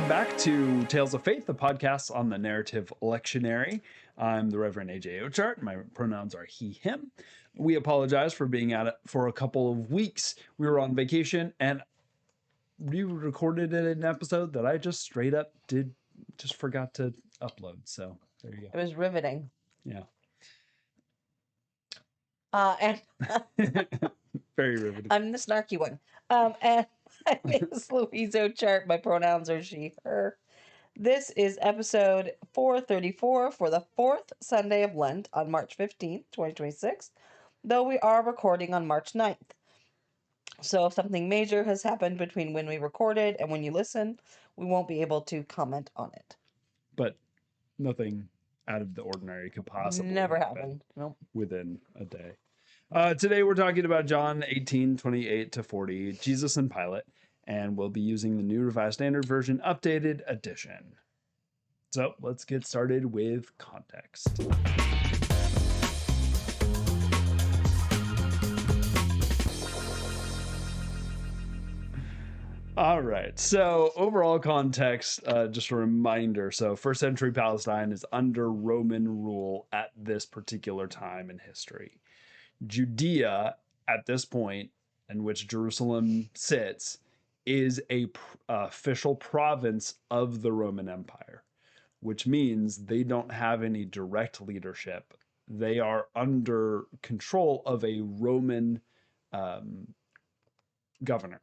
back to Tales of Faith, the podcast on the narrative lectionary. I'm the Reverend AJ Ochart. My pronouns are he, him. We apologize for being at it for a couple of weeks. We were on vacation and re-recorded an episode that I just straight up forgot to upload. So there you It was riveting. go. And Yeah. Very riveting. I'm the snarky one. And my name is Louise Ochart. My pronouns are she, her. This is episode 434 for the fourth Sunday of Lent on March 15th, 2026, though we are recording on March 9th. So if something major has happened between when we recorded and when you listen, we won't be able to comment on it. But nothing out of the ordinary could possibly Never happen happened. Nope. within a day. Today we're talking about John 18:28-40, Jesus and Pilate, and we'll be using the New Revised Standard Version Updated Edition. So let's get started with context. All right, so overall context, just a reminder. So first century Palestine is under Roman rule at this particular time in history. Judea, at this point, in which Jerusalem sits, is a official province of the Roman Empire, which means they don't have any direct leadership. They are under control of a Roman governor,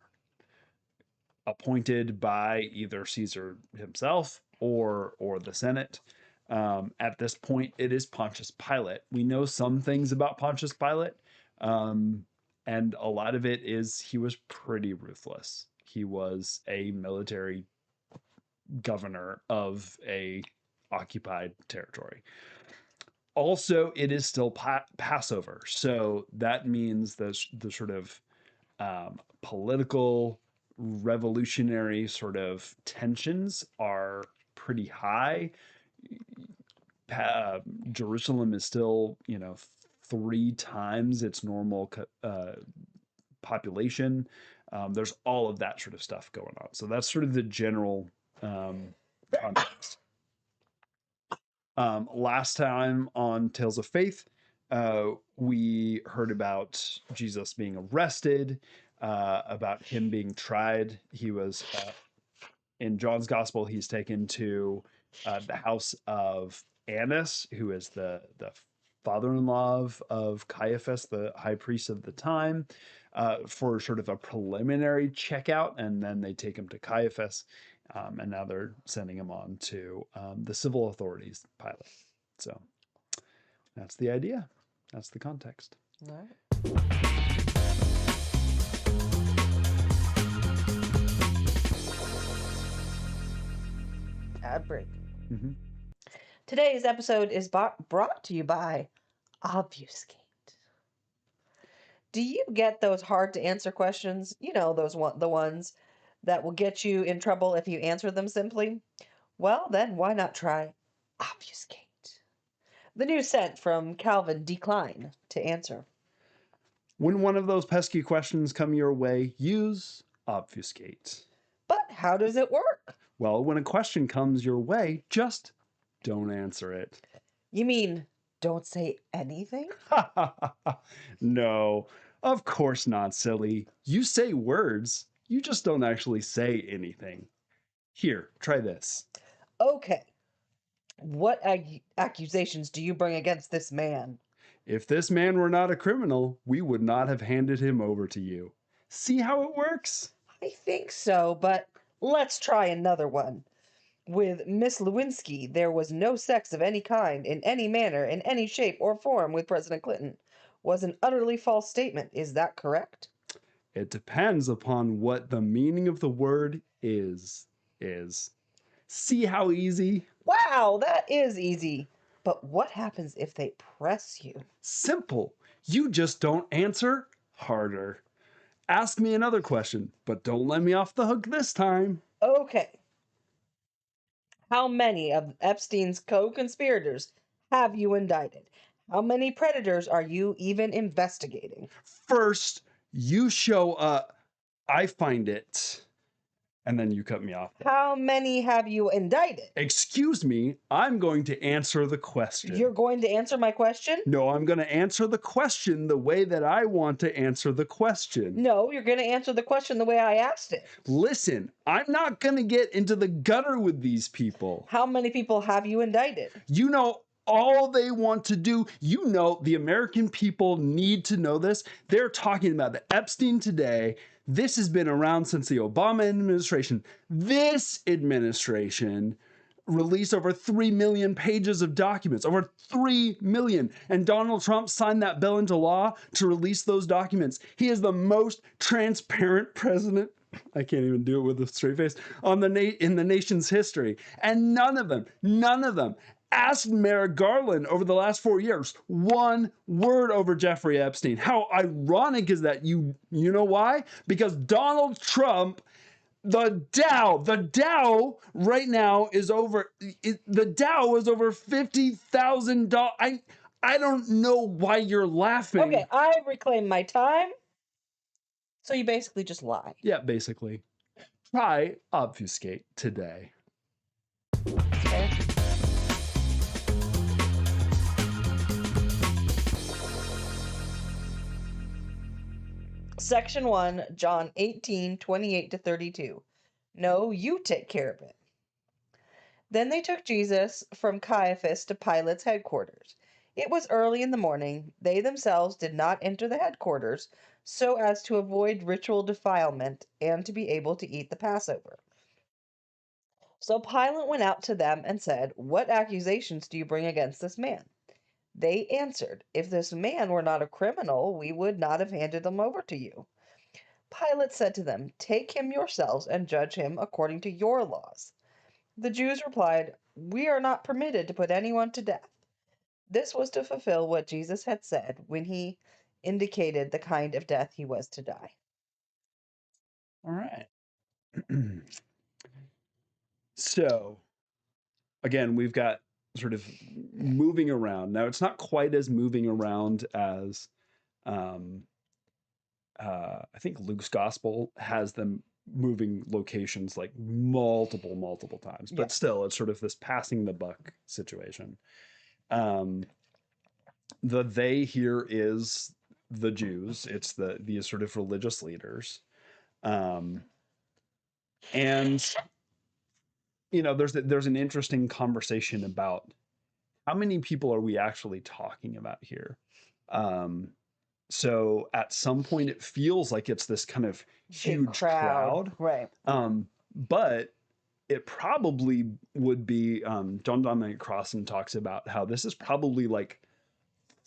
appointed by either Caesar himself or the Senate. At this point, it is Pontius Pilate. We know some things about Pontius Pilate, and a lot of it is he was pretty ruthless. He was a military governor of a occupied territory. Also, it is still Passover, so that means the sort of political, revolutionary sort of tensions are pretty high. Jerusalem is still, 3 times its normal population. There's all of that sort of stuff going on. So that's sort of the general context. Last time on Tales of Faith, we heard about Jesus being arrested, about him being tried. He was, in John's Gospel, he's taken to the house of Annas, who is the father-in-law of Caiaphas, the high priest of the time, for sort of a preliminary checkout, and then they take him to Caiaphas, and now they're sending him on to the civil authorities, Pilate. So that's the idea. That's the context. All right. Ad break. Mm-hmm. Today's episode is brought to you by Obfuscate. Do you get those hard to answer questions? You know, the ones that will get you in trouble if you answer them simply? Well, then why not try Obfuscate? The new scent from Calvin Decline to answer. When one of those pesky questions come your way, use Obfuscate. But how does it work? Well, when a question comes your way, just don't answer it. You mean don't say anything? No, of course not, silly. You say words, you just don't actually say anything. Here, try this. Okay. What accusations do you bring against this man? If this man were not a criminal, we would not have handed him over to you. See how it works? I think so, but let's try another one. With Miss Lewinsky, there was no sex of any kind, in any manner, in any shape or form with President Clinton. Was an utterly false statement. Is that correct? It depends upon what the meaning of the word is. See how easy? Wow, that is easy. But what happens if they press you? Simple. You just don't answer harder. Ask me another question, but don't let me off the hook this time. Okay. How many of Epstein's co-conspirators have you indicted? How many predators are you even investigating? First, you show up. I find it And then you cut me off. How many have you indicted? Excuse me, I'm going to answer the question. You're going to answer my question? No, I'm going to answer the question the way that I want to answer the question. No, you're going to answer the question the way I asked it. Listen, I'm not going to get into the gutter with these people. How many people have you indicted? You know, all they want to do, you know, the American people need to know this. They're talking about the Epstein today. This has been around since the Obama administration. This administration released over 3 million pages of documents, over 3 million. And Donald Trump signed that bill into law to release those documents. He is the most transparent president. I can't even do it with a straight face in the nation's history. And none of them asked Merrick Garland over the last 4 years one word over Jeffrey Epstein. How ironic is that? You know why? Because Donald Trump, the Dow right now is over, the Dow is over $50,000. I don't know why you're laughing. Okay, I reclaim my time. So you basically just lie. Yeah, basically. Try obfuscate today. Okay. Section 1, John 18:28-32. No, you take care of it. Then they took Jesus from Caiaphas to Pilate's headquarters. It was early in the morning. They themselves did not enter the headquarters so as to avoid ritual defilement and to be able to eat the Passover. So Pilate went out to them and said, "What accusations do you bring against this man?" They answered, "If this man were not a criminal, we would not have handed him over to you." Pilate said to them, "Take him yourselves and judge him according to your laws." The Jews replied, "We are not permitted to put anyone to death." This was to fulfill what Jesus had said when he indicated the kind of death he was to die. All right. So, again, we've got sort of moving around. Now, it's not quite as moving around as I think Luke's gospel has them moving locations like multiple times, but still, it's sort of this passing the buck situation. The they here is the Jews. It's these sort of religious leaders. And you know, there's an interesting conversation about how many people are we actually talking about here. So at some point it feels like it's this kind of huge crowd. Right. But it probably would be, John Dominic Crossan talks about how this is probably like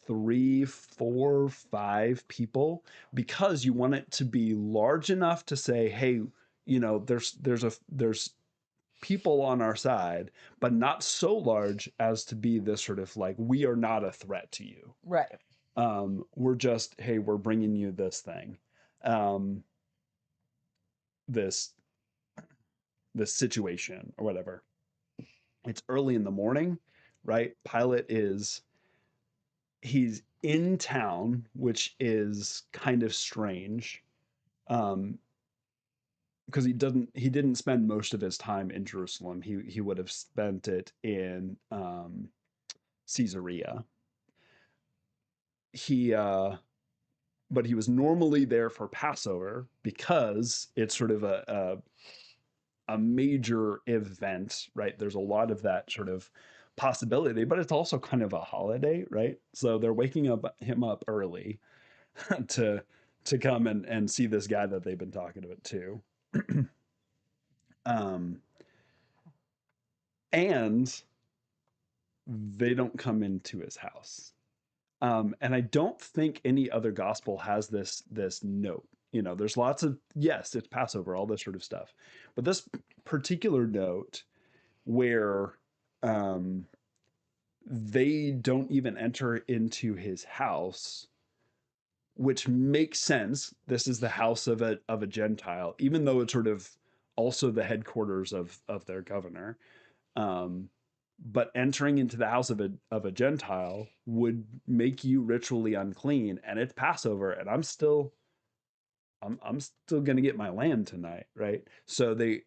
3, 4, 5 people, because you want it to be large enough to say, hey, you know, there's people on our side, but not so large as to be this sort of like, we are not a threat to you. Right. We're just, hey, we're bringing you this thing, this situation or whatever. It's early in the morning, right? Pilate he's in town, which is kind of strange. Because he didn't spend most of his time in Jerusalem. He would have spent it in Caesarea. But he was normally there for Passover because it's sort of a major event, right? There's a lot of that sort of possibility, but it's also kind of a holiday, right? So they're waking him up early to come and see this guy that they've been talking about too. And they don't come into his house. And I don't think any other gospel has this note. You know, there's lots of, yes, it's Passover, all this sort of stuff. But this particular note where they don't even enter into his house, which makes sense. This is the house of a Gentile, even though it's sort of also the headquarters of their governor. But entering into the house of a Gentile would make you ritually unclean, and it's Passover, and I'm still I'm still gonna get my lamb tonight, right? So they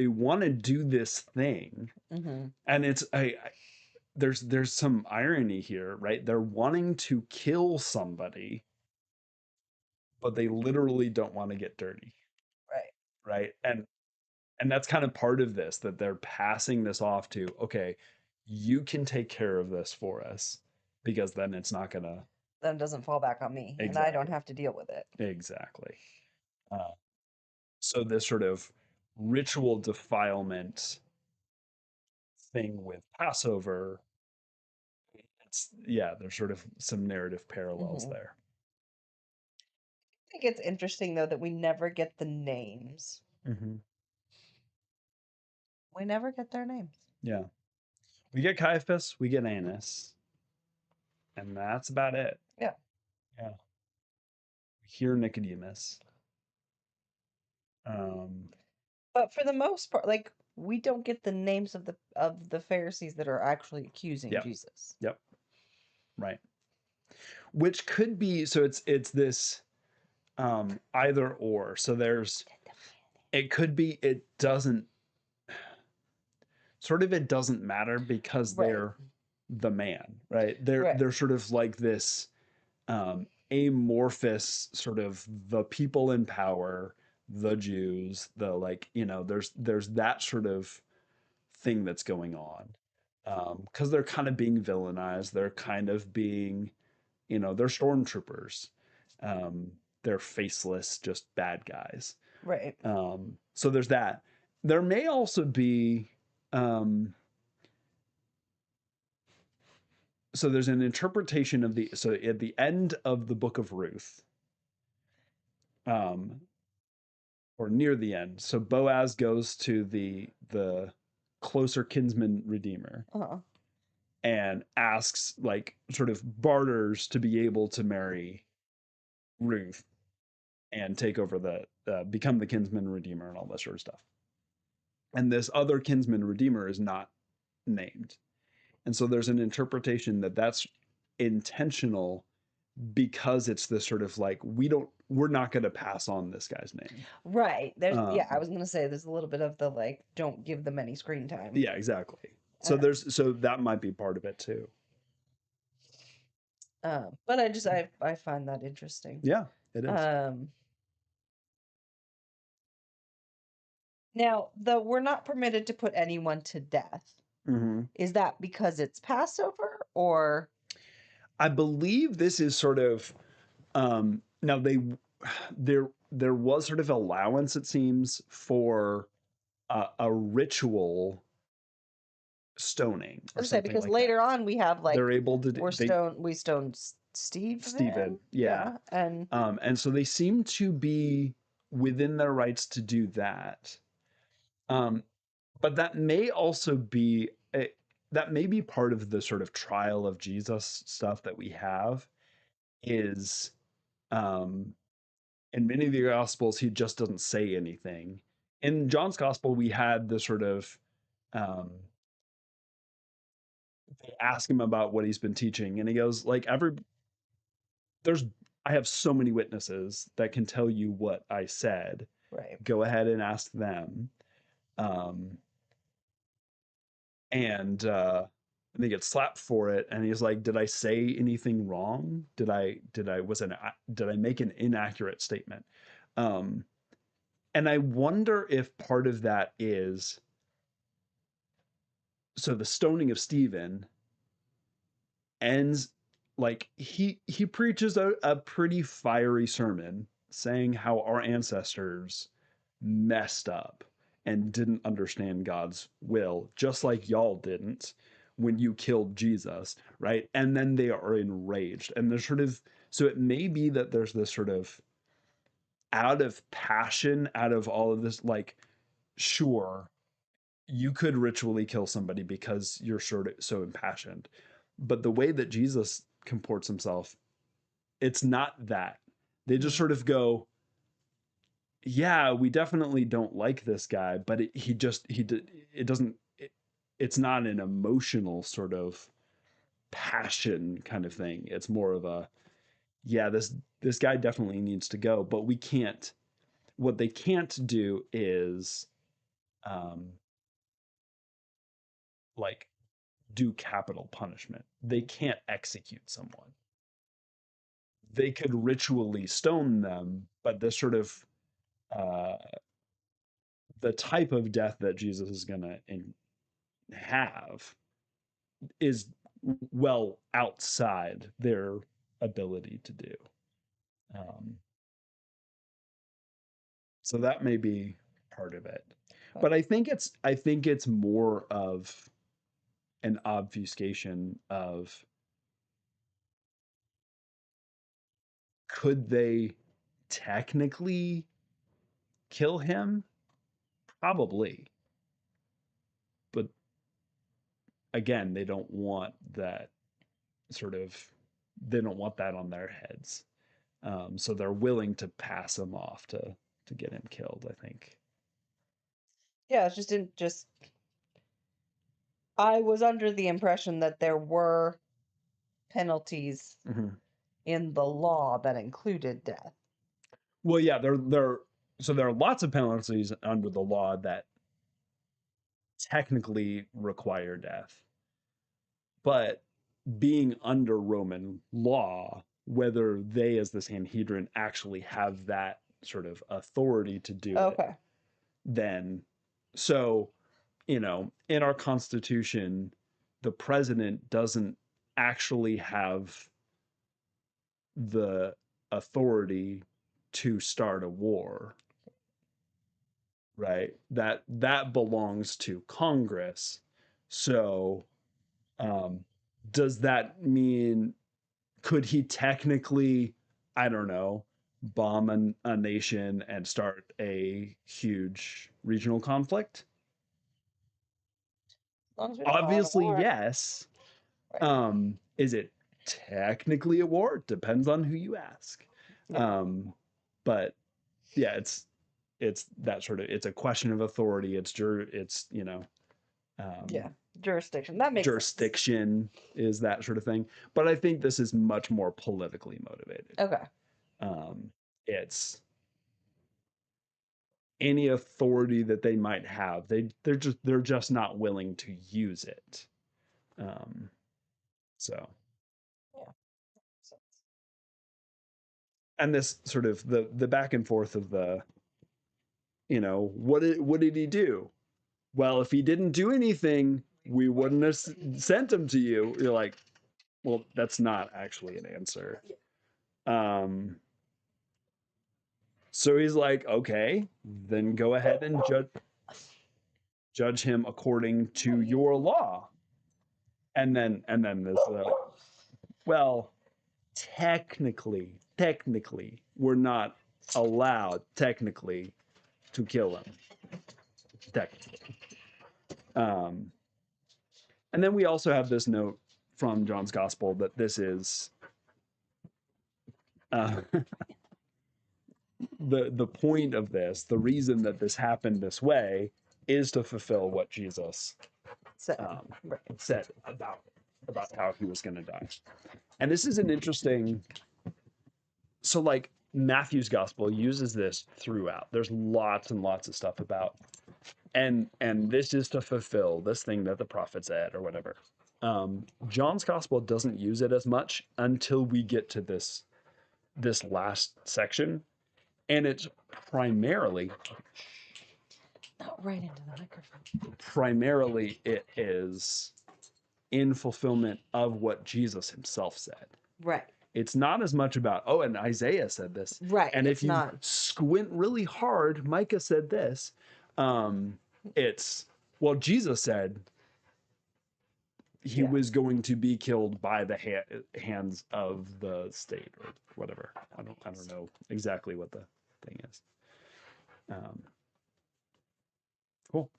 want to do this thing, Mm-hmm. and there's some irony here, right? They're wanting to kill somebody, but they literally don't want to get dirty, Right. right? And that's kind of part of this, that they're passing this off to, okay, you can take care of this for us, because then it's not gonna. Then it doesn't fall back on me, and I don't Exactly. have to deal with it. Exactly. uh, so this sort of ritual defilement thing with Passover, it's, yeah, there's sort of some narrative parallels Mm-hmm. I there. think it's interesting though that we never get the names. Hmm. We never get their names. Yeah, we get Caiaphas, we get Annas, and that's about it. Yeah. Yeah, we hear Nicodemus. um But for the most part, like we don't get the names of the Pharisees that are actually accusing yep, Jesus. yep, right. Which could be, so it's this either or. So there's, it could be, it doesn't, sort of, it doesn't matter because Right. they're the man, right? Right. They're sort of like this amorphous sort of, the people in power, the Jews, the, like, there's that sort of thing that's going on, because they're kind of being villainized. They're kind of being, they're stormtroopers. Um, they're faceless, just bad guys. Right. So there's that. There may also be, um, so there's an interpretation of the, so at the end of the book of Ruth, um, or near the end. So Boaz goes to the closer kinsman redeemer Uh-huh. and asks, like, sort of barters to be able to marry Ruth and take over the become the kinsman redeemer and all that sort of stuff. And this other kinsman redeemer is not named. And so there's an interpretation that that's intentional, because it's this sort of like, we're not going to pass on this guy's name. Right. There's yeah, I Um, was gonna say there's a little bit of the like, don't give them any screen time. yeah, exactly. So Uh, there's, so that might be part of it too. but I find that interesting. Yeah, it is. Um, now the we're not permitted to put anyone to death. Hmm. Is that because it's Passover or I believe this is sort of, now there was sort of allowance, it seems, for a ritual stoning I or was gonna say something because like that. later on we have They're like able to we stoned Stephen. Stephen, yeah. Yeah, and And so they seem to be within their rights to do that. Um, but that may also be that may be part of the sort of trial of Jesus stuff that we have, is, um, in many of the gospels he just doesn't say anything. In John's gospel we had the sort of, um, they ask him about what he's been teaching, and he goes, like, there's I have so many witnesses that can tell you what I said. right. Go ahead and ask them. Um, and they get slapped for it, and he's like, did I say anything wrong? Did I make an inaccurate statement? Um, and I wonder if part of that is, so the stoning of Stephen ends, like, he preaches a pretty fiery sermon saying how our ancestors messed up and didn't understand God's will, just like y'all didn't when you killed Jesus, right? And then they are enraged. And there's sort of, so it may be that there's this sort of, out of passion, out of all of this, like, sure, you could ritually kill somebody because you're sort of so impassioned. But the way that Jesus comports himself, it's not that. They just Mhm. sort of go, yeah, we definitely don't like this guy, but it doesn't, it's not an emotional sort of passion kind of thing. It's more of a, yeah, this guy definitely needs to go, but we can't. What they can't do is um, like do capital punishment. They can't execute someone. They could ritually stone them, but the sort of uh, the type of death that Jesus is going to have is well outside their ability to do. Um, so that may be part of it, but I think it's more of an obfuscation of could they technically kill him? Probably, but again, they don't want that sort of they don't want that on their heads. So they're willing to pass him off to get him killed, I think. Yeah, it's just didn't just. I was under the impression that there were penalties Mhm. in the law that included death. Well, yeah, there are lots of penalties under the law that technically require death. But being under Roman law, whether they as the Sanhedrin actually have that sort of authority to do it, Okay. then so, in our constitution, the president doesn't actually have the authority to start a war, right? That belongs to Congress. So, um, does that mean could he technically, I don't know, bomb a nation and start a huge regional conflict? As long as we don't call it a Obviously, war. yes. Right. Is it technically a war? Depends on who you ask. Yeah. Um, but yeah, it's that sort of it's a question of authority. It's Yeah. um, Jurisdiction. That makes sense. jurisdiction is that sort of thing. But I think this is much more politically motivated. Okay. It's any authority that they might have. They're just not willing to use it. Um, so Yeah. So, and this sort of the back and forth of the what did he do? Well, if he didn't do anything, we wouldn't have sent him to you. You're like, well, that's not actually an answer. Um, so he's like, okay, then go ahead and judge him according to your law. And then there's well, technically, we're not allowed technically to kill him. Technically. Um, and then we also have this note from John's Gospel that this is the point of this, the reason that this happened this way, is to fulfill what Jesus so right. said about how he was going to die. And this is an interesting. So, like Matthew's Gospel uses this throughout. There's lots and lots of stuff about, and this is to fulfill this thing that the prophet said or whatever. John's Gospel doesn't use it as much until we get to this last section, and it's primarily Not right into the microphone. primarily it is in fulfillment of what Jesus himself said. Right. It's not as much about, oh, and Isaiah said this. Right. And It's if you not. squint really hard, Micah said this. It's, well, Jesus said he Yeah. was going to be killed by the hands of the state or whatever. I don't know exactly what the thing is. Cool.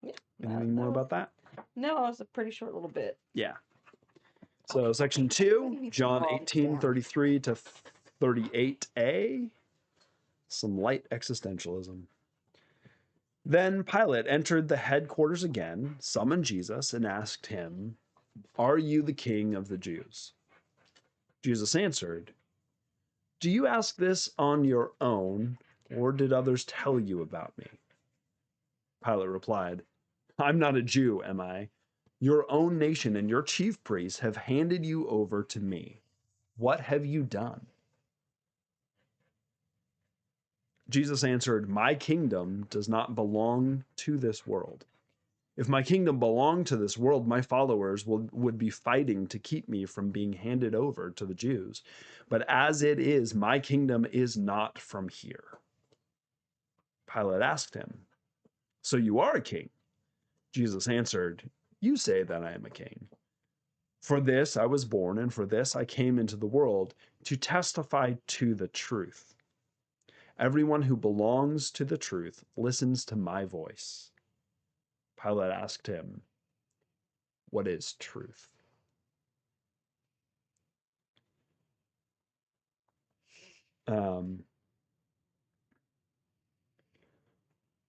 Yeah. Anything more about that? No, it was a pretty short little bit. Yeah. So section 2, John 18:33 to 38a, some light existentialism. Then Pilate entered the headquarters again, summoned Jesus, and asked him, "Are you the king of the Jews?" Jesus answered, "Do you ask this on your own, or did others tell you about me?" Pilate replied, "I'm not a Jew, am I? Your own nation and your chief priests have handed you over to me. What have you done?" Jesus answered, "My kingdom does not belong to this world. If my kingdom belonged to this world, my followers would be fighting to keep me from being handed over to the Jews. But as it is, my kingdom is not from here." Pilate asked him, "So you are a king?" Jesus answered, "You say that I am a king. For this I was born, and for this I came into the world, to testify to the truth. Everyone who belongs to the truth listens to my voice." Pilate asked him, "What is truth?" Um,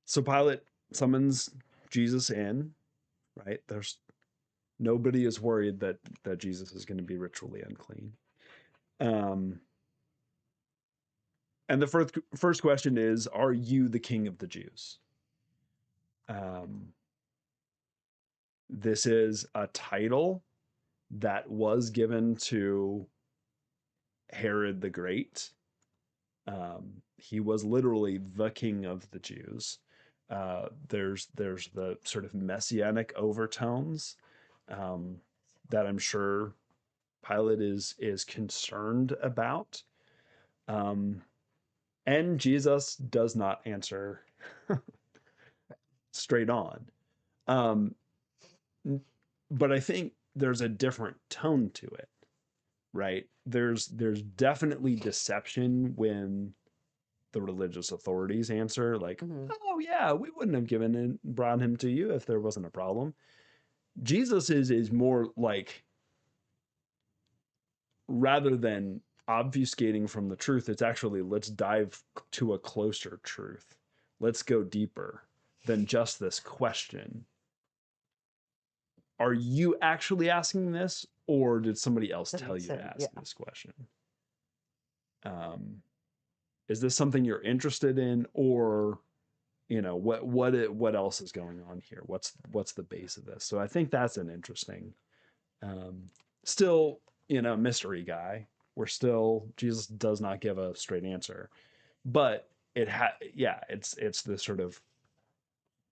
so Pilate summons Jesus in, right? There's nobody is worried that Jesus is going to be ritually unclean. Um, and the first question is, "Are you the king of the Jews?" Um, this is a title that was given to Herod the Great. He was literally the king of the Jews. There's the sort of messianic overtones um, that I'm sure Pilate is concerned about, and Jesus does not answer straight on. Um, but I think there's a different tone to it, right? There's definitely deception when the religious authorities answer like, Mhm. "Oh yeah, we wouldn't have brought him to you if there wasn't a problem." Jesus is more like, rather than obfuscating from the truth, it's actually, let's dive to a closer truth. Let's go deeper than just this question. Are you actually asking this, or did somebody else tell you to Yeah. ask this question? Um, is this something you're interested in, or what else is going on here? What's the base of this? So I think that's an interesting, um, still, mystery guy. We're still, Jesus does not give a straight answer, but it's this sort of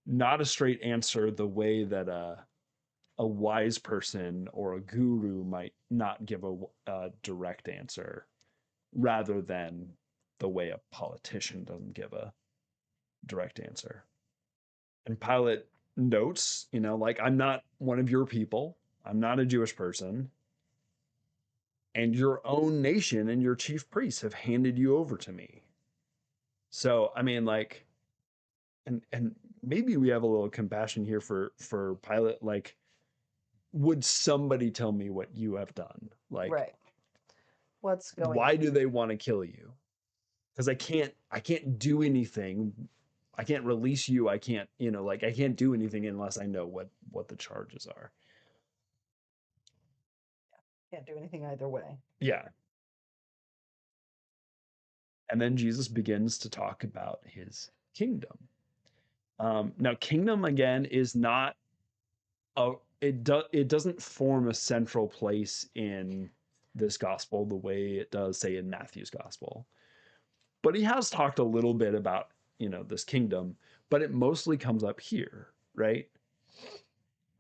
not a straight answer the way that a wise person or a guru might not give a direct answer, rather than the way a politician doesn't give a direct answer. And Pilate notes, like, "I'm not one of your people. I'm not a Jewish person. And your own nation and your chief priests have handed you over to me." So, I mean, like, and maybe we have a little compassion here for Pilate. Like, would somebody tell me what you have done? Like, Right. What's going why on? do they want to kill you? Because I can't do anything. I can't release you. I can't, like, I can't do anything unless I know what the charges are. Can't do anything either way. Yeah. And then Jesus begins to talk about his kingdom. Now, kingdom again is not it doesn't form a central place in this gospel the way it does, say, in Matthew's gospel. But he has talked a little bit about, this kingdom, but it mostly comes up here, right?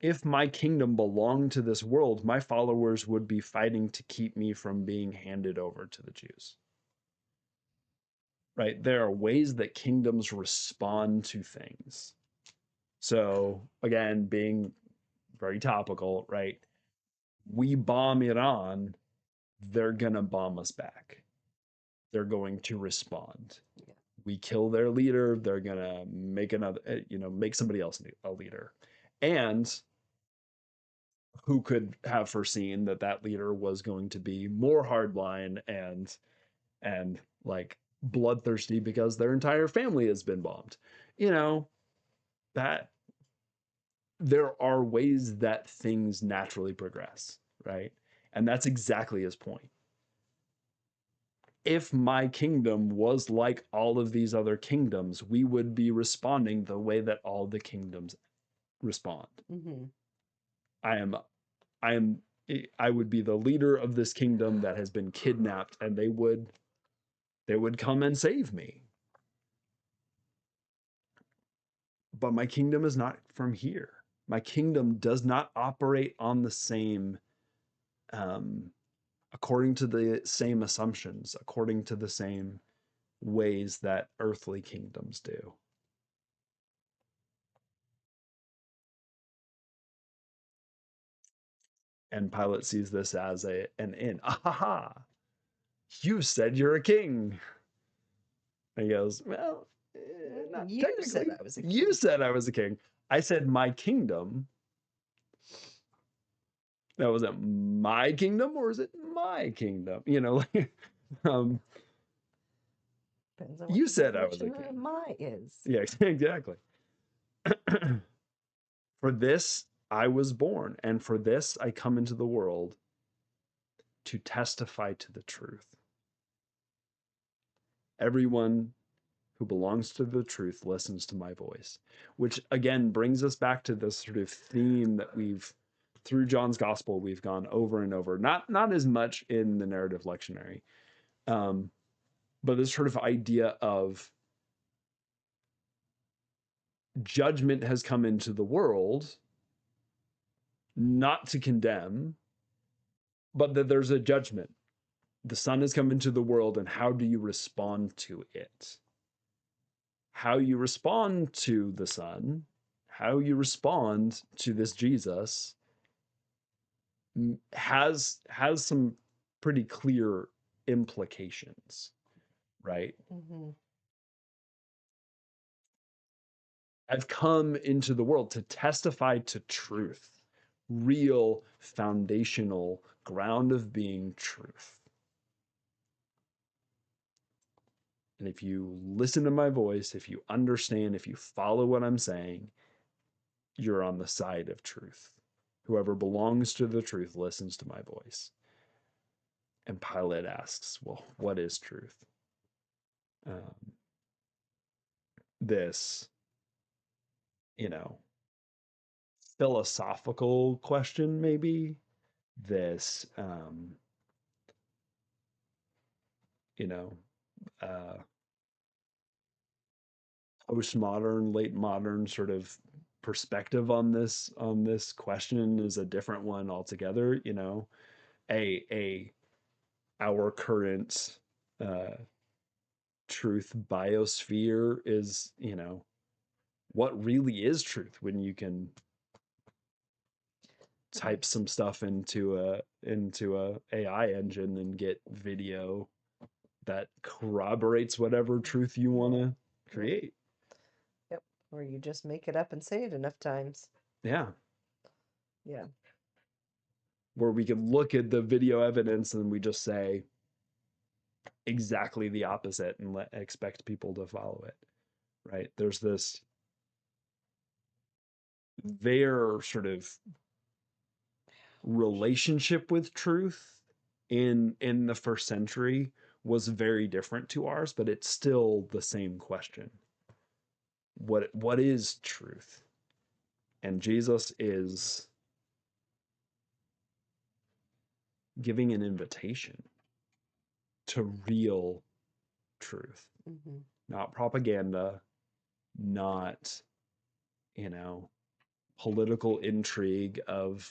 If my kingdom belonged to this world, my followers would be fighting to keep me from being handed over to the Jews. Right? There are ways that kingdoms respond to things. So, again, being very topical, right? We bomb Iran, they're going to bomb us back. They're going to respond. Yeah. We kill their leader, they're going to make somebody else a leader. And who could have foreseen that leader was going to be more hardline and like bloodthirsty because their entire family has been bombed? That there are ways that things naturally progress, right? And that's exactly his point. if my kingdom was like all of these other kingdoms, we would be responding the way that all the kingdoms respond. Mm-hmm. I am I would be the leader of this kingdom that has been kidnapped, and they would come and save me. But my kingdom is not from here. My kingdom does not operate on the same according to the same assumptions, according to the same ways that earthly kingdoms do. And Pilate sees this as an in. Aha! You said you're a king. And he goes, well, not You said technically. I was a You king. said I was a king. I said my kingdom. Now, was it my kingdom or is it my kingdom? You know, like, Depends on what you the said I was a definition of king. my is. Yeah, exactly. For this I was born, and for this I come into the world to testify to the truth. Everyone who belongs to the truth listens to my voice, which again brings us back to this sort of theme that we've through John's gospel we've gone over and over, not as much in the narrative lectionary, but this sort of idea of judgment has come into the world not to condemn, but that there's a judgment. The Son has come into the world, and how do you respond to it? How you respond to the Son, how you respond to this Jesus has some pretty clear implications, right? Mm-hmm. I've come into the world to testify to truth, real foundational ground of being truth. And if you listen to my voice, if you understand, if you follow what I'm saying, you're on the side of truth. Whoever belongs to the truth listens to my voice. And Pilate asks, well, what is truth? This, you know, philosophical question, maybe. This, you know, uh, postmodern, late modern sort of perspective on this question is a different one altogether. You know, a our current truth biosphere is, you know, what really is truth when you can type some stuff into a AI engine and get video that corroborates whatever truth you want to create. Yep. Or you just make it up and say it enough times. Yeah. Yeah. Where we can look at the video evidence and we just say exactly the opposite and expect people to follow it. Right? There's this their sort of relationship with truth in the first century was very different to ours, but it's still the same question. What is truth? And Jesus is giving an invitation to real truth, Mm-hmm. not propaganda, not, you know, political intrigue of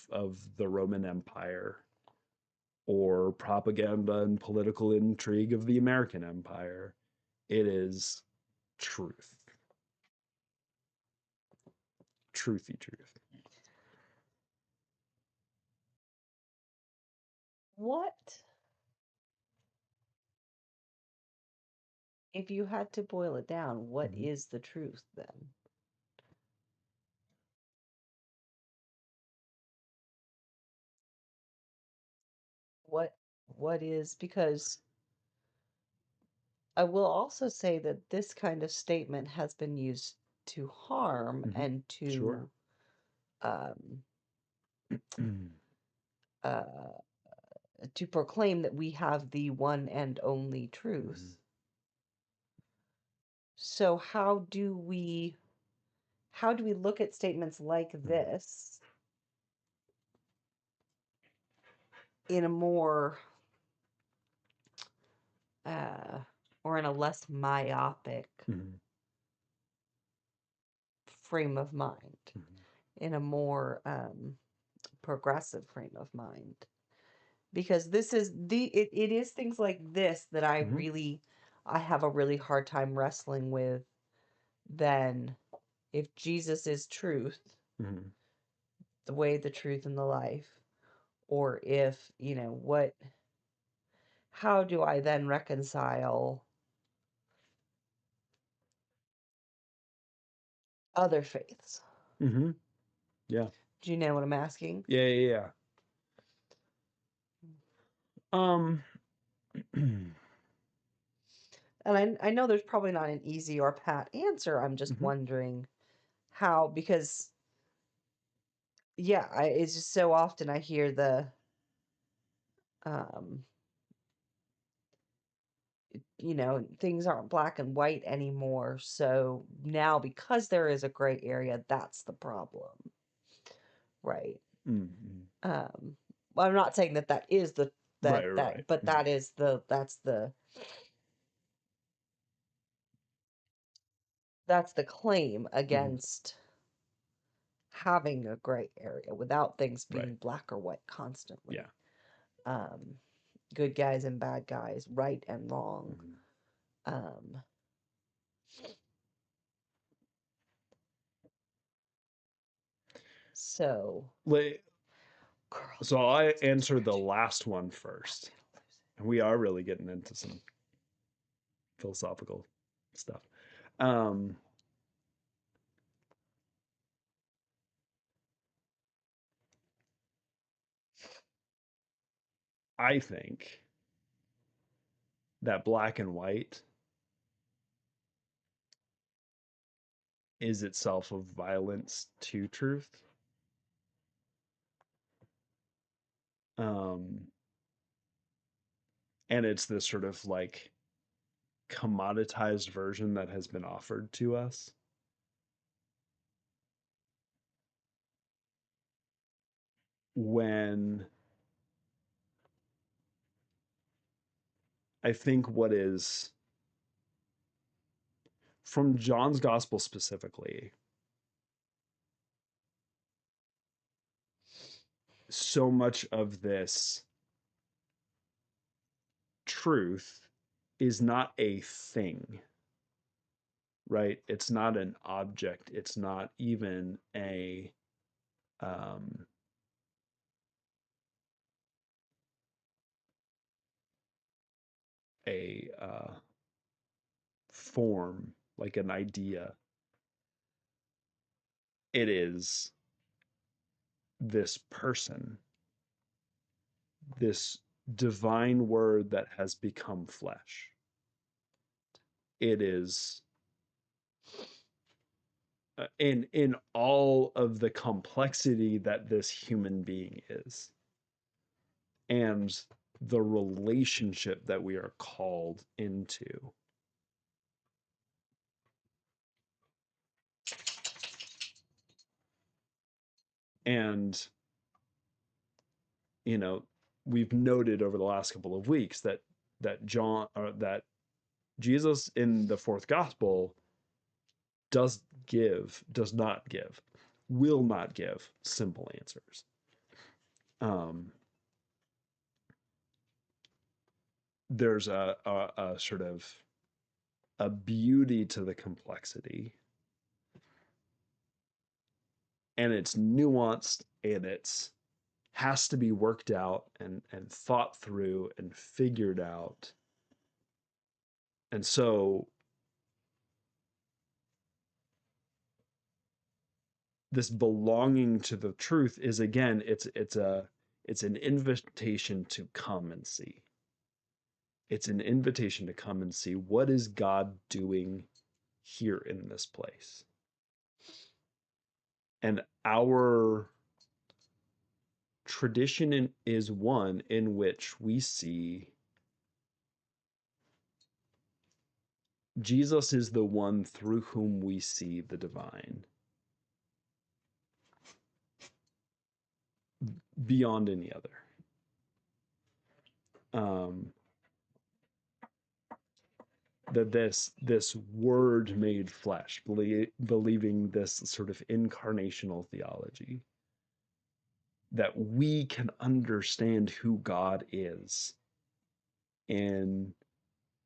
the Roman Empire or propaganda and political intrigue of the American Empire. It is truth. Truthy truth. What if you had to boil it down? What Mhm. is the truth then? What what is, because I will also say that this kind of statement has been used to harm Mhm. and Sure. um, uh, to proclaim that we have the one and only truth. Mhm. So how do we look at statements like this in a more or in a less myopic Mhm. frame of mind, Mhm. in a more progressive frame of mind? Because this is it is things like this that Mhm. I have a really hard time wrestling with. Then, if Jesus is truth, Mhm. the way, the truth, and the life, or if, how do I then reconcile other faiths? Mhm. Yeah. Do you know what I'm asking? Yeah. Yeah. Yeah. Um. And I know there's probably not an easy or pat answer. I'm just Mhm. wondering how, because yeah, it's just so often I hear the um things aren't black and white anymore. So now, because there is a gray area, that's the problem, right? Mhm. Well, I'm not saying that is Right. Right. but Mhm. that's the claim Mhm. against having a gray area without things Right. being black or white constantly. Yeah. Um, Good guys and bad guys, right and wrong. Mhm. Um, so, Like, girl, so I it's answer the scratching. last one first. And we are really getting into some philosophical stuff. Um, I think that black and white is itself a violence to truth. Um, and it's this sort of like commoditized version that has been offered to us. When I think what is from John's gospel specifically, so much of this truth is not a thing, right? It's not an object. It's not even um, a form, like an idea. It is this person, this divine word that has become flesh. It is in all of the complexity that this human being is, and the relationship that we are called into. And you know, we've noted over the last couple of weeks that that Jesus in the fourth gospel does not give, will not give simple answers. Um, there's a sort of a beauty to the complexity, and it's nuanced, and it's has to be worked out and thought through and figured out. And so this belonging to the truth is, again, it's an invitation to come and see. It's an invitation to come and see what is God doing here in this place. And our tradition is one in which we see Jesus is the one through whom we see the divine beyond any other. That this word made flesh, believing this sort of incarnational theology, that we can understand who God is in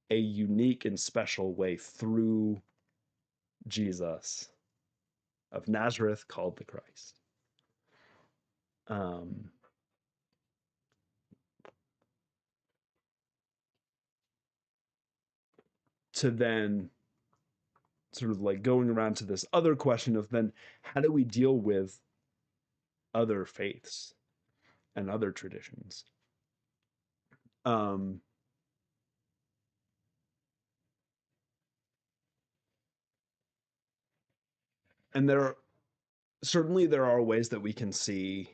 a unique and special way through Jesus of Nazareth, called the Christ. To then sort of like going around to this other question of then how do we deal with other faiths and other traditions? And certainly there are ways that we can see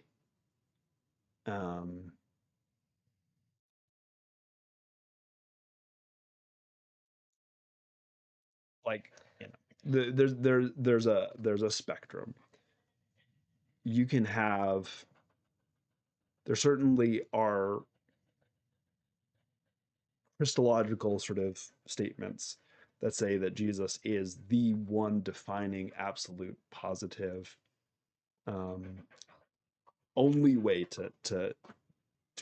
like, you know, there's a spectrum. You can have, there certainly are Christological sort of statements that say that Jesus is the one defining absolute positive only way to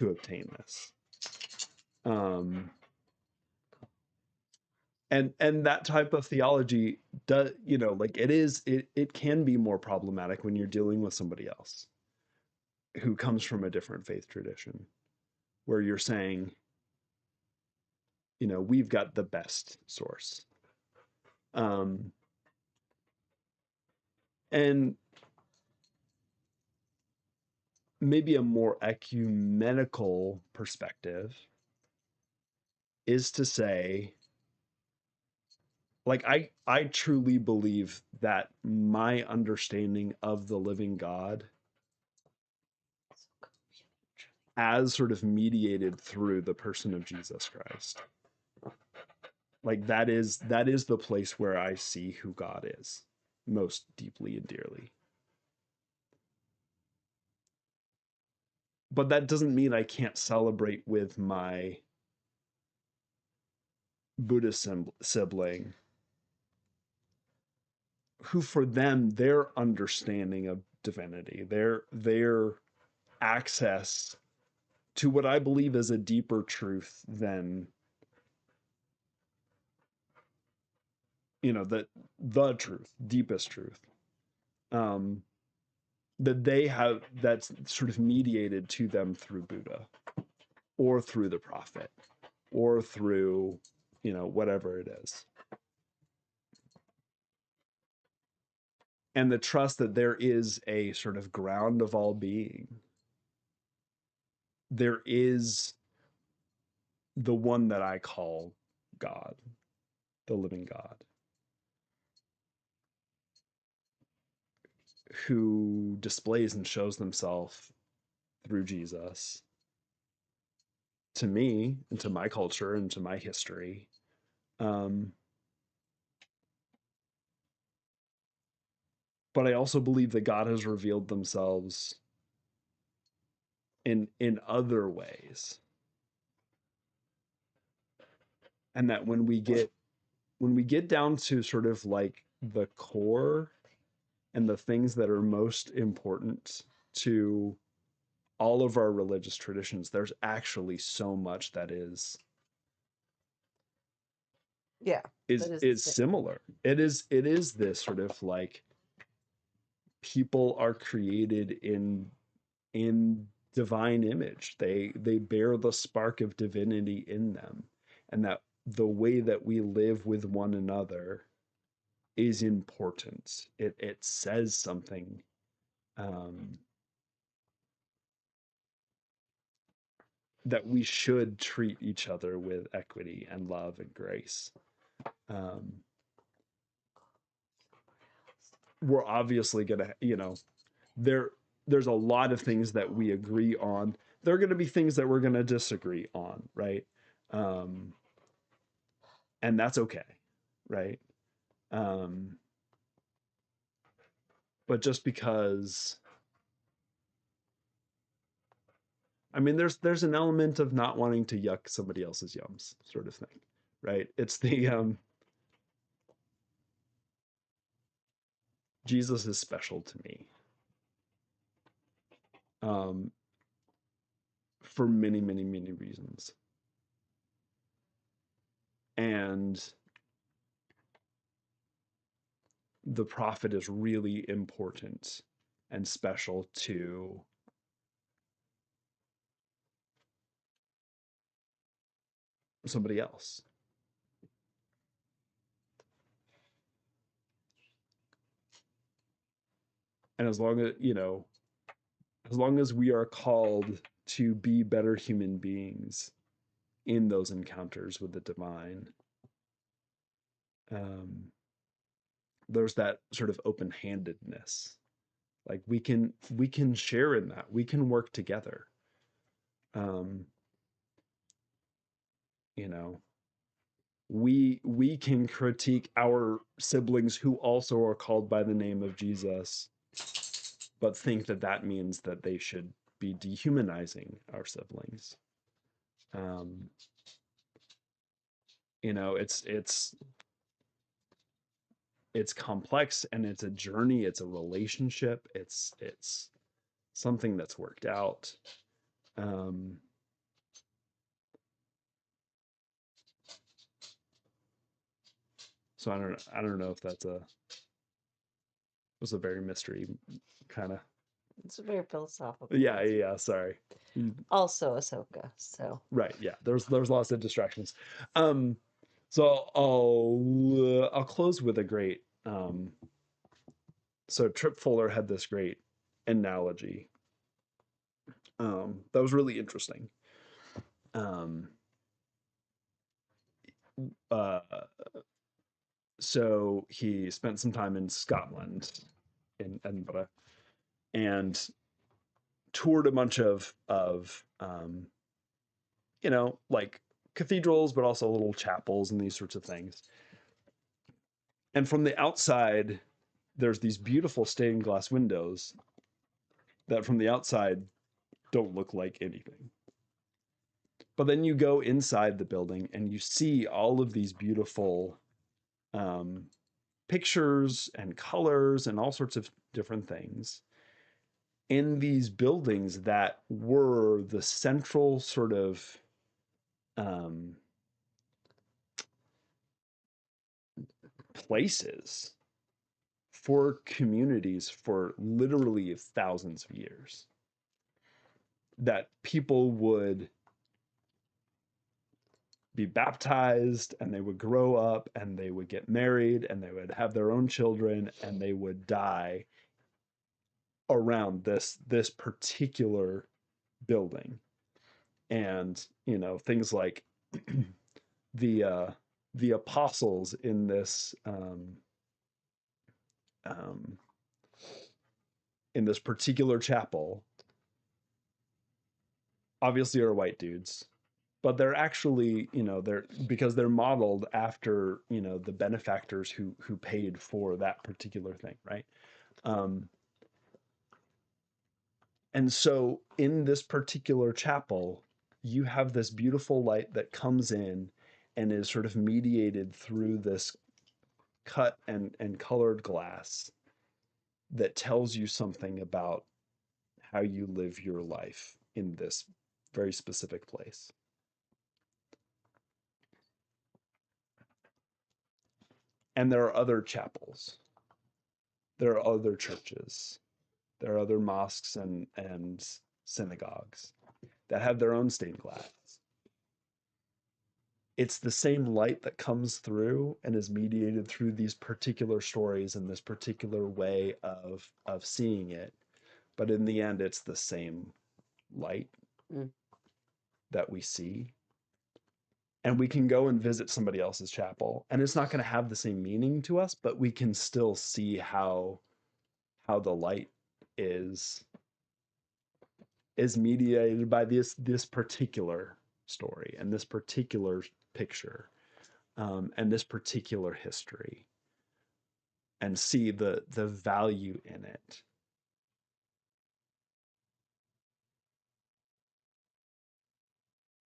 obtain this. And that type of theology does, you know, like it can be more problematic when you're dealing with somebody else who comes from a different faith tradition, where you're saying, you know, we've got the best source. And maybe a more ecumenical perspective is to say, like, I truly believe that my understanding of the living God as sort of mediated through the person of Jesus Christ, like that is the place where I see who God is most deeply and dearly. But that doesn't mean I can't celebrate with my Buddhist sibling, who for them, their understanding of divinity, their access to what I believe is a deeper truth than, you know, the truth, deepest truth, that they have, that's sort of mediated to them through Buddha or through the prophet or through, you know, whatever it is. And the trust that there is a sort of ground of all being. There is the one that I call God, the living God, who displays and shows himself through Jesus to me and to my culture and to my history. But I also believe that God has revealed themselves in other ways. And that when we get down to sort of like the core and the things that are most important to all of our religious traditions, there's actually so much that is similar. It is this sort of like, people are created in divine image. They bear the spark of divinity in them, and that the way that we live with one another is important. It says something, that we should treat each other with equity and love and grace. We're obviously gonna, you know, there there's a lot of things that we agree on. There are going to be things that we're going to disagree on, right? Um, and that's okay, right? Um, but just because, I mean, there's an element of not wanting to yuck somebody else's yums, sort of thing, right? It's the Jesus is special to me, um, for many, many, many reasons, and the prophet is really important and special to somebody else. And as long as, as long as we are called to be better human beings in those encounters with the divine, um, there's that sort of open-handedness. Like we can share in that. We can work together. Um, you know, we can critique our siblings who also are called by the name of Jesus, but think that that means that they should be dehumanizing our siblings. Um, it's complex, and it's a journey, it's a relationship, it's something that's worked out. Um, so I don't know if that's a was a very mystery kind of. It's very philosophical. Yeah, sorry. Also Ahsoka, so. Right, yeah. There's lots of distractions. Um, so I'll close with a great so Trip Fuller had this great analogy that was really interesting. Um, uh, so he spent some time in Scotland, in Edinburgh, and toured a bunch of like cathedrals, but also little chapels and these sorts of things. And from the outside, there's these beautiful stained glass windows that from the outside don't look like anything. But then you go inside the building and you see all of these beautiful um, pictures and colors and all sorts of different things in these buildings that were the central sort of um, places for communities for literally thousands of years, that people would be baptized and they would grow up and they would get married and they would have their own children and they would die around this particular building. And things like the the apostles um, in this particular chapel obviously are white dudes, but they're actually, they're because they're modeled after, the benefactors who paid for that particular thing, right? Um, and so in this particular chapel, you have this beautiful light that comes in and is sort of mediated through this cut and colored glass that tells you something about how you live your life in this very specific place. And there are other chapels, there are other churches, there are other mosques and synagogues that have their own stained glass. It's the same light that comes through and is mediated through these particular stories and this particular way of seeing it, but in the end it's the same light that we see. And we can go and visit somebody else's chapel and it's not going to have the same meaning to us, but we can still see how the light is is mediated by this particular story and this particular picture, and this particular history, and see the value in it.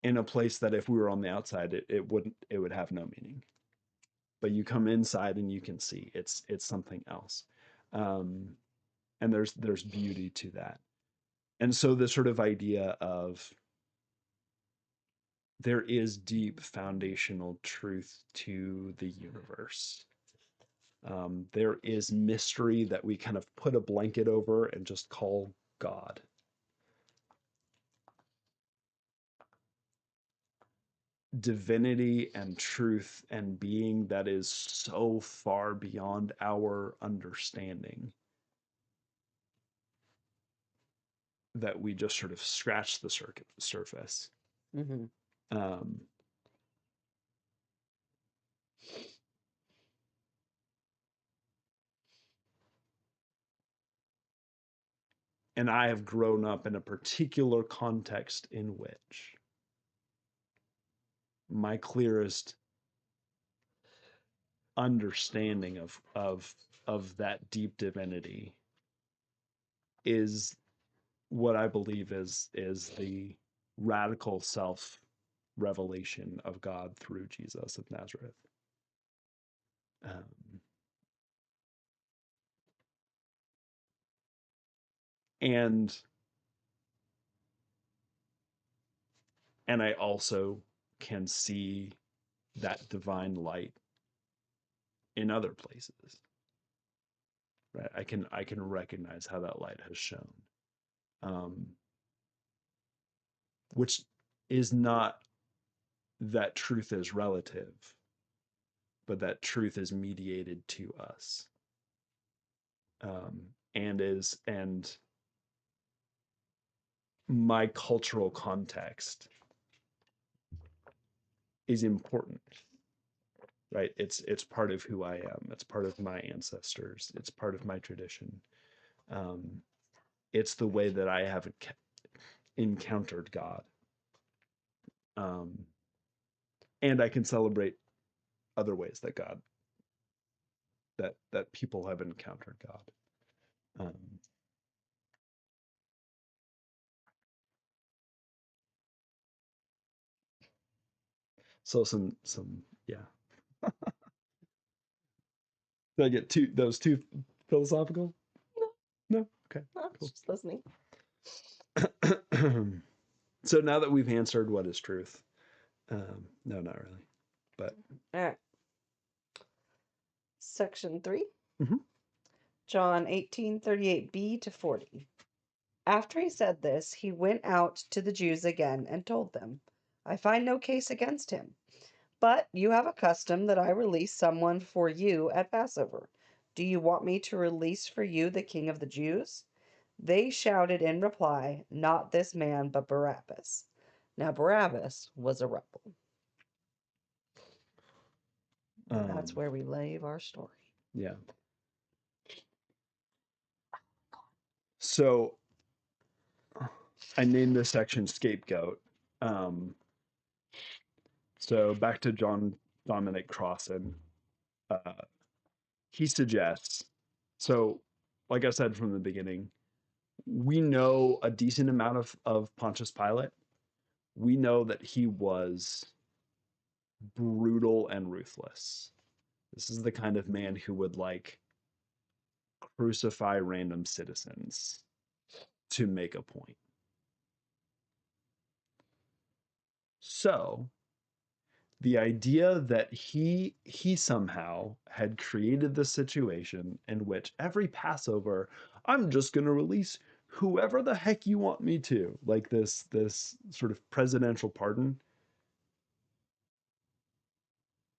In a place that if we were on the outside, it would have no meaning. But you come inside and you can see it's something else. And there's beauty to that. And so the sort of idea of there is deep foundational truth to the universe. There is mystery that we kind of put a blanket over and just call God. Divinity and truth and being that is so far beyond our understanding that we just sort of scratch the surface. Mm-hmm. And I have grown up in a particular context in which my clearest understanding of that deep divinity is what I believe is the radical self revelation of God through Jesus of Nazareth. Um, and I also can see that divine light in other places. Right? I can recognize how that light has shone. Which is not that truth is relative, but that truth is mediated to us. And my cultural context is important, right? It's part of who I am. It's part of my ancestors. It's part of my tradition. It's the way that I have encountered God. And I can celebrate other ways that God, that people have encountered God. So yeah. Did I get those two philosophical? No. No? Okay. No, Cool. just listening. So now that we've answered what is truth, no, not really. But All right. Section 3. Mhm. John 18:38b to 40. After he said this, he went out to the Jews again and told them, I find no case against him. But you have a custom that I release someone for you at Passover. Do you want me to release for you the king of the Jews? They shouted in reply, Not this man, but Barabbas. Now Barabbas was a rebel. And that's where we leave our story. Yeah. So I named this section Scapegoat. So back to John Dominic Crossan. He suggests, so like I said from the beginning, we know a decent amount of Pontius Pilate. We know that he was brutal and ruthless. This is the kind of man who would like crucify random citizens to make a point. So the idea that he somehow had created the situation in which every Passover, I'm just going to release whoever the heck you want me to, like this sort of presidential pardon.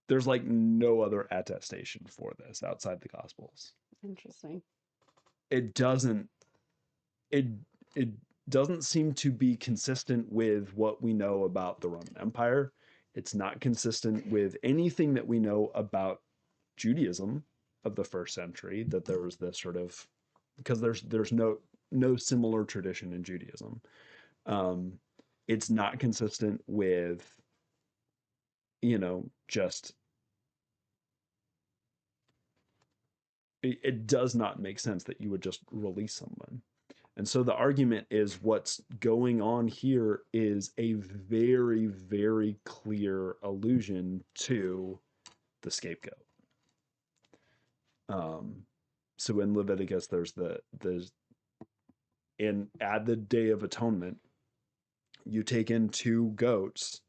There's like no other attestation for this outside the Gospels. Interesting. It doesn't it it doesn't seem to be consistent with what we know about the Roman Empire. It's not consistent with anything that we know about Judaism of the first century, that there was this sort of, because there's no similar tradition in Judaism. It's not consistent with, just it does not make sense that you would just release someone. And so the argument is what's going on here is a very, very clear allusion to the scapegoat. So in Leviticus, there's in at the Day of Atonement, you take in two goats,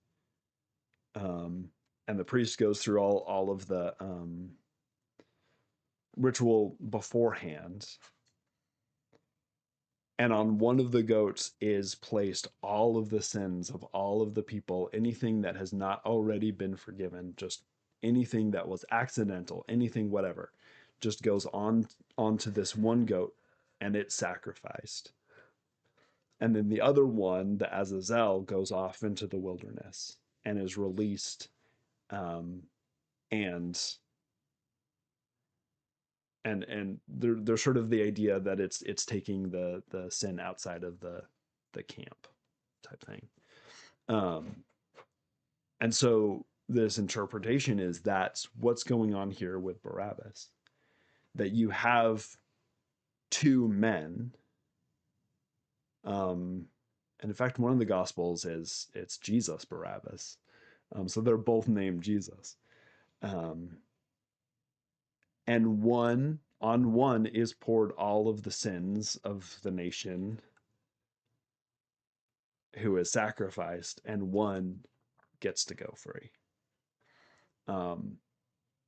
and the priest goes through all of the ritual beforehand. And on one of the goats is placed all of the sins of all of the people, anything that has not already been forgiven, just anything that was accidental, anything, whatever, just goes onto this one goat, and it's sacrificed. And then the other one, the Azazel, goes off into the wilderness and is released, and there's sort of the idea that it's taking the sin outside of the camp type thing. And so this interpretation is that's what's going on here with Barabbas, that you have two men, and in fact one of the gospels is it's Jesus Barabbas, so they're both named Jesus, and one is poured all of the sins of the nation who is sacrificed, and one gets to go free.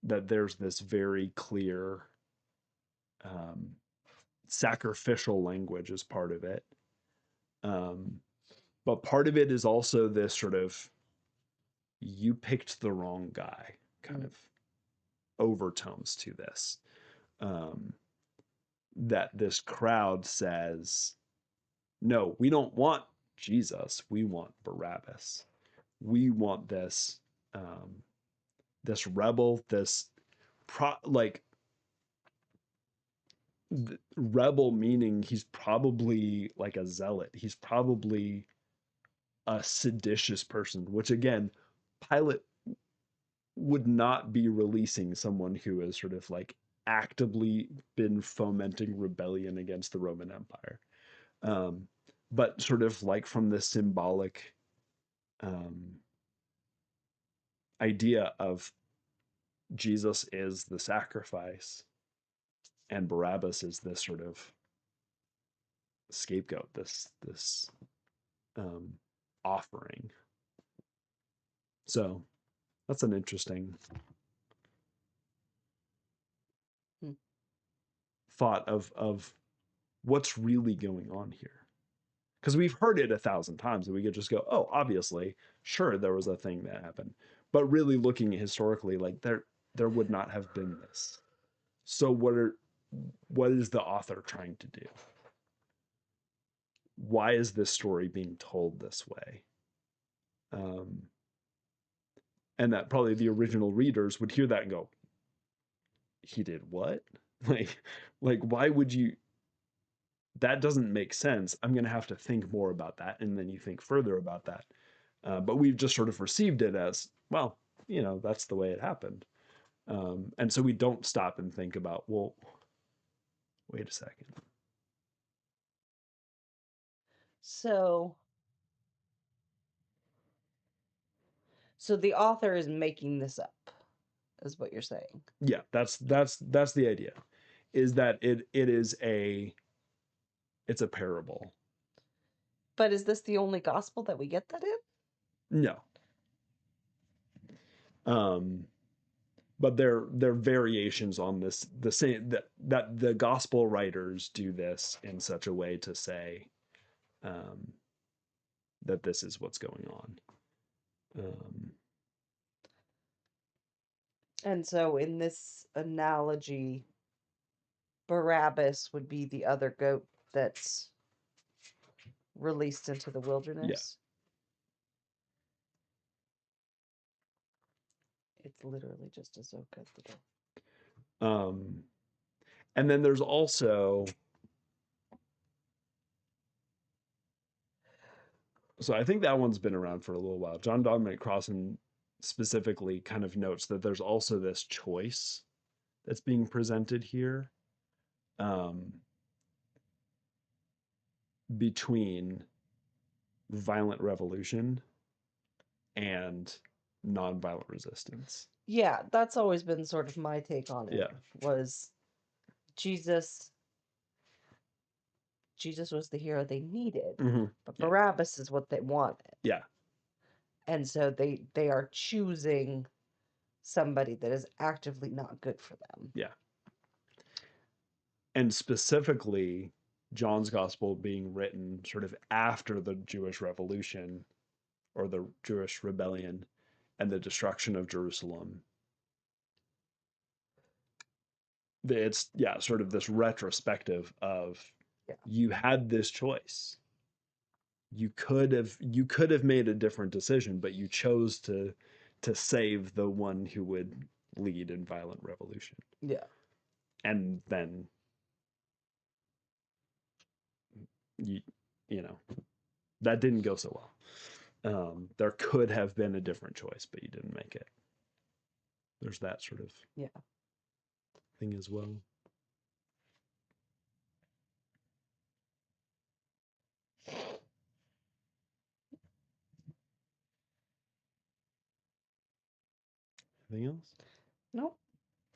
That there's this very clear sacrificial language as part of it. But part of it is also this sort of, you picked the wrong guy kind of overtones to this. That this crowd says, no, we don't want Jesus. We want Barabbas. We want this, this rebel, this rebel, meaning he's probably like a zealot. He's probably a seditious person, which again, Pilate would not be releasing someone who has sort of like actively been fomenting rebellion against the Roman Empire. But sort of like from the symbolic idea of Jesus is the sacrifice and Barabbas is this sort of scapegoat, this offering. So that's an interesting thought of what's really going on here. Because we've heard it 1,000 times and we could just go, oh, obviously, sure, there was a thing that happened. But really looking historically, like there would not have been this. So what is the author trying to do? Why is this story being told this way? And that probably the original readers would hear that and go, he did what? Like why would you, that doesn't make sense. I'm going to have to think more about that. And then you think further about that. But we've just sort of received it as, well, that's the way it happened. And so we don't stop and think about, well, wait a second. So the author is making this up, is what you're saying. Yeah, that's the idea, is that it's a parable. But is this the only gospel that we get that in? No. But they're variations on this, the same, that the gospel writers do this in such a way to say that this is what's going on. And so in this analogy, Barabbas would be the other goat that's released into the wilderness. Yeah. It's literally just Ahsoka at the door. And then there's also So I think that one's been around for a little while. John Dominic Crossan specifically kind of notes that there's also this choice that's being presented here, um, between violent revolution and nonviolent resistance. Yeah, that's always been sort of my take on it. Yeah. Was Jesus was the hero they needed, but Yeah. Barabbas is what they wanted. Yeah. And so they are choosing somebody that is actively not good for them. Yeah. And specifically, John's gospel being written sort of after the Jewish Revolution or the Jewish rebellion and the destruction of Jerusalem. It's sort of this retrospective of you had this choice. You could have made a different decision, but you chose to save the one who would lead in violent revolution. Yeah. And then you know that didn't go so well. There could have been a different choice, but you didn't make it. There's that sort of thing as well. Anything else? Nope.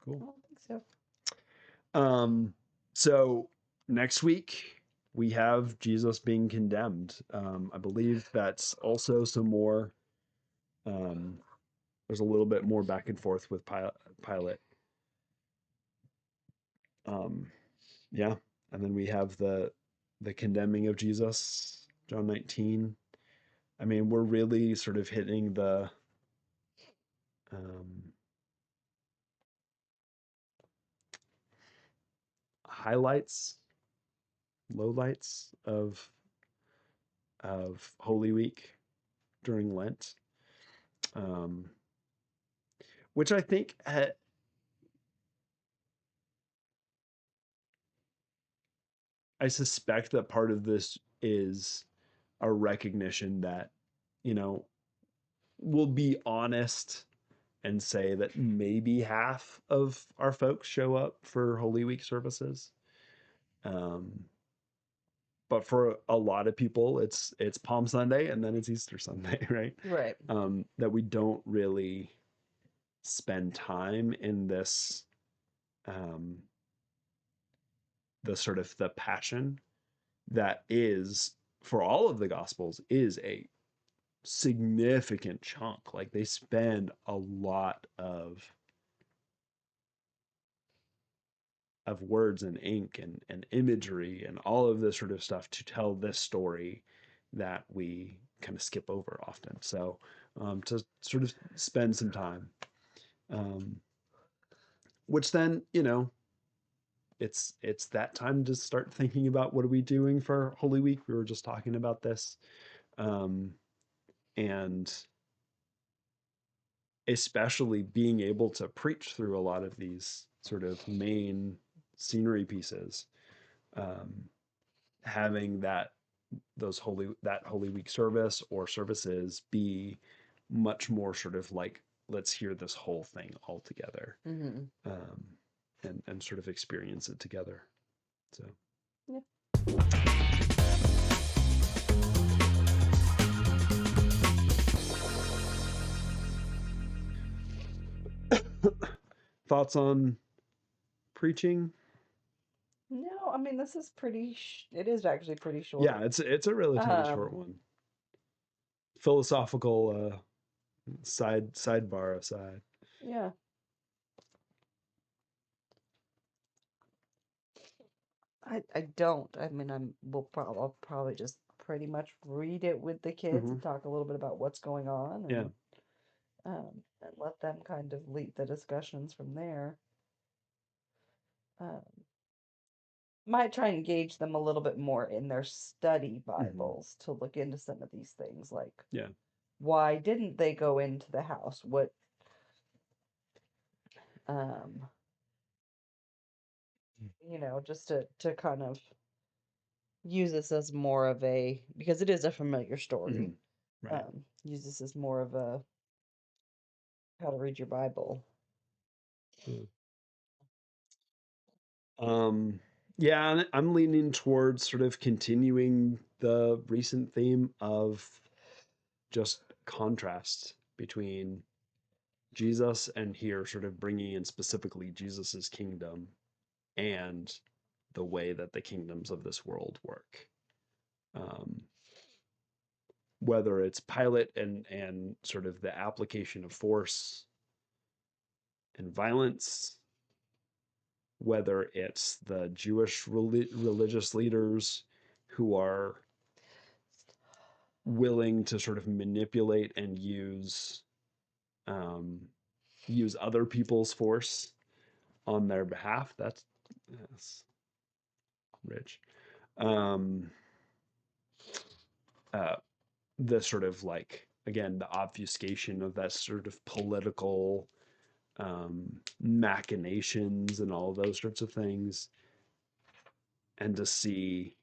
Cool. I don't think so. So next week we have Jesus being condemned. I believe that's also some more. There's a little bit more back and forth with Pilate. Yeah, and then we have the condemning of Jesus, John 19. I mean, we're really sort of hitting the highlights, lowlights of Holy Week during Lent, which I think I suspect that part of this is a recognition that, we'll be honest and say that maybe half of our folks show up for Holy Week services. But for a lot of people, it's Palm Sunday and then it's Easter Sunday, right? Right. That we don't really spend time in this, the sort of the passion that is, for all of the Gospels, is a significant chunk. Like they spend a lot of words and ink and imagery and all of this sort of stuff to tell this story that we kind of skip over often. So to sort of spend some time, which then, it's that time to start thinking about what are we doing for Holy Week. We were just talking about this. And especially being able to preach through a lot of these sort of main scenery pieces, having that Holy Week service or services be much more sort of like, let's hear this whole thing all together, and sort of experience it together. So thoughts on preaching? No, I mean this is pretty. It is actually pretty short. Yeah, it's a relatively short one. Philosophical sidebar aside. Yeah. I don't. I mean, I'll probably just pretty much read it with the kids and talk a little bit about what's going on, and and let them kind of lead the discussions from there. Might try and engage them a little bit more in their study Bibles to look into some of these things, like why didn't they go into the house? What just to kind of use this as more of a, because it is a familiar story. Mhm. Right. Use this as more of a how to read your Bible. Yeah, and I'm leaning towards sort of continuing the recent theme of just contrast between Jesus and here sort of bringing in specifically Jesus's kingdom and the way that the kingdoms of this world work. Whether it's Pilate and sort of the application of force and violence, whether it's the Jewish religious leaders who are willing to sort of manipulate and um, use other people's force on their behalf. That's rich. Um, uh, the sort of like again the obfuscation of that sort of political machinations and all those sorts of things, and to see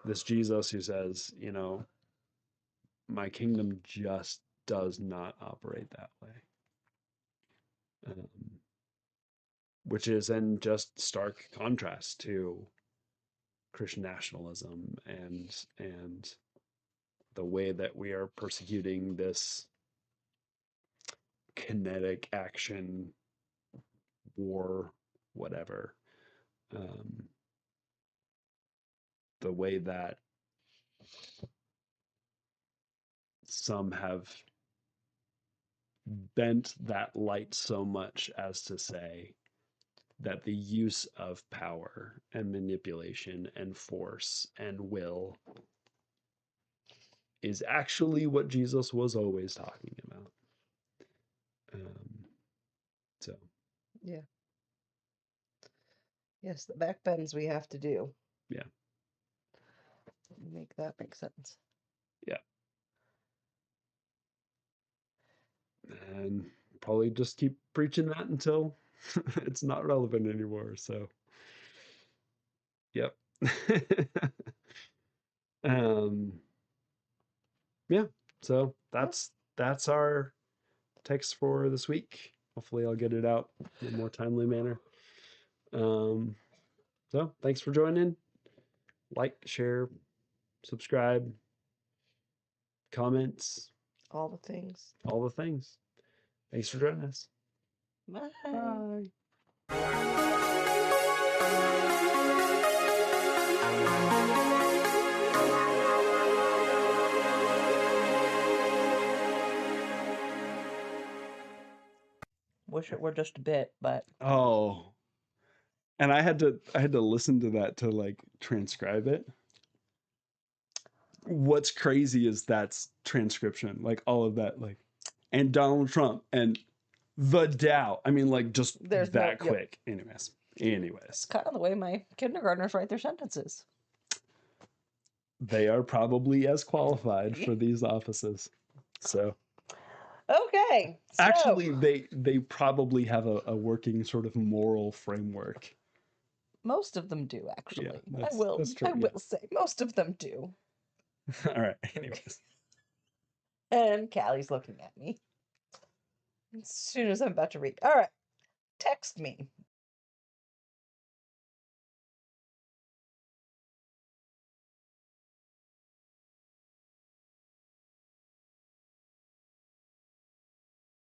this Jesus who says, you know, my kingdom just does not operate that way. Which is in just stark contrast to Christian nationalism and the way that we are persecuting this kinetic action war, whatever. The way that some have bent that light so much as to say that the use of power and manipulation and force and will is actually what Jesus was always talking about. So, Yeah. Yes, the back bends we have to do. yeah. Make that make sense. Yeah. And probably just keep preaching that until it's not relevant anymore. So, yep. um, yeah. So that's our text for this week. Hopefully, I'll get it out in a more timely manner. So thanks for joining. Like, share, subscribe, comments, All the things. all the things. Thanks for joining us. Bye. Bye. Wish it were just a bit, but Oh, and I had to listen to that to like transcribe it. What's crazy is that's transcription, like all of that, like, and Donald Trump and the Dow. I mean, like just there's that no, yep. quick. Anyways, It's kind of the way my kindergartners write their sentences. they are probably as qualified for these offices. So okay. So, actually, they probably have a working sort of moral framework. most of them do, actually. Yeah, I will say most of them do. All right. Anyways. And Callie's looking at me. As soon as I'm about to read. All right. Text me